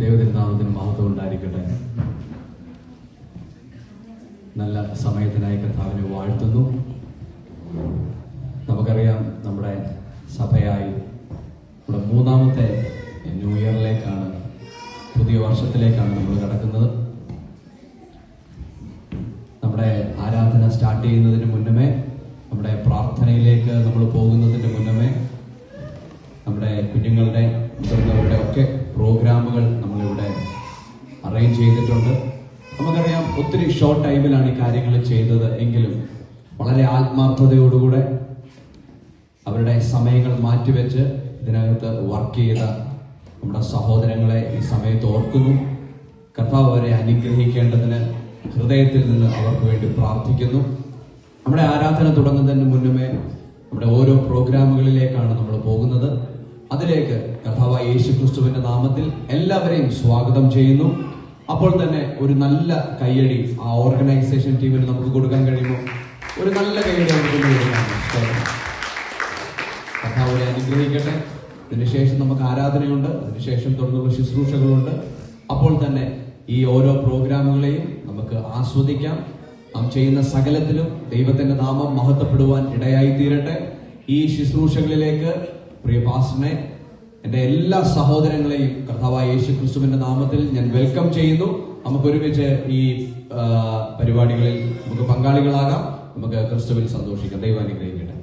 ദൈവതിരുനാമത്തിന് മഹത്വം ഉണ്ടായിരിക്കട്ടെ. നല്ല സമയത്തിനായി കർത്താവിനെ വാഴ്ത്തുന്നു. നമുക്കറിയാം, നമ്മുടെ സഭയായി നമ്മുടെ മൂന്നാമത്തെ ന്യൂ ഇയറിലേക്കാണ്, പുതിയ വർഷത്തിലേക്കാണ് നമ്മൾ കടക്കുന്നത്. നമ്മുടെ ആരാധന സ്റ്റാർട്ട് ചെയ്യുന്നതിന് മുന്നമേ, നമ്മുടെ പ്രാർത്ഥനയിലേക്ക് നമ്മൾ പോകുന്നതിന് മുന്നമേ, നമ്മുടെ കുഞ്ഞുങ്ങളുടെ മുതിർന്നവരുടെ ഒക്കെ പ്രോഗ്രാമുകൾ നമ്മളിവിടെ അറേഞ്ച് ചെയ്തിട്ടുണ്ട്. നമുക്കറിയാം, ഒത്തിരി ഷോർട്ട് ടൈമിലാണ് ഈ കാര്യങ്ങൾ ചെയ്തത് എങ്കിലും വളരെ ആത്മാർത്ഥതയോടുകൂടെ അവരുടെ സമയങ്ങൾ മാറ്റിവെച്ച് ഇതിനകത്ത് വർക്ക് ചെയ്ത നമ്മുടെ സഹോദരങ്ങളെ ഈ സമയത്ത് ഓർക്കുന്നു. കർത്താവ് അവരെ അനുഗ്രഹിക്കേണ്ടതിന് ഹൃദയത്തിൽ നിന്ന് അവർക്ക് വേണ്ടി പ്രാർത്ഥിക്കുന്നു. നമ്മുടെ ആരാധന തുടങ്ങുന്നതിന് മുന്നമേ നമ്മുടെ ഓരോ പ്രോഗ്രാമുകളിലേക്കാണ് നമ്മൾ പോകുന്നത്. അതിലേക്ക് കർത്താവായ യേശുക്രിസ്തുവിന്റെ നാമത്തിൽ എല്ലാവരെയും സ്വാഗതം ചെയ്യുന്നു. അപ്പോൾ തന്നെ ഒരു നല്ല കയ്യടി ആ ഓർഗനൈസേഷൻ ടീമിന് നമുക്ക് കൊടുക്കാൻ കഴിയുമോ? ഒരു നല്ല കയ്യടി അവർക്ക്. കർത്താവിനെ അനുഗ്രഹിക്കട്ടെ. അതിനുശേഷം നമുക്ക് ആരാധനയുണ്ട്, അതിനുശേഷം തുടർന്നുള്ള ശുശ്രൂഷകളുണ്ട്. അപ്പോൾ തന്നെ ഈ ഓരോ പ്രോഗ്രാമുകളെയും നമുക്ക് ആസ്വദിക്കാം. നാം ചെയ്യുന്ന സകലത്തിലും ദൈവത്തിന്റെ നാമം മഹത്വപ്പെടുവാൻ ഇടയായി തീരട്ടെ. ഈ ശുശ്രൂഷകളിലേക്ക് പ്രിയ പാസ്റ്ററിനെ, എന്റെ എല്ലാ സഹോദരങ്ങളെയും കർത്താവായ യേശുക്രിസ്തുവിന്റെ നാമത്തിൽ ഞാൻ വെൽക്കം ചെയ്യുന്നു. നമുക്ക് ഒരുമിച്ച് ഈ പരിപാടികളിൽ നമുക്ക് പങ്കാളികളാകാം. നമുക്ക് ക്രിസ്തുവിൽ സന്തോഷിക്കാം. ദൈവം അനുഗ്രഹിക്കട്ടെ.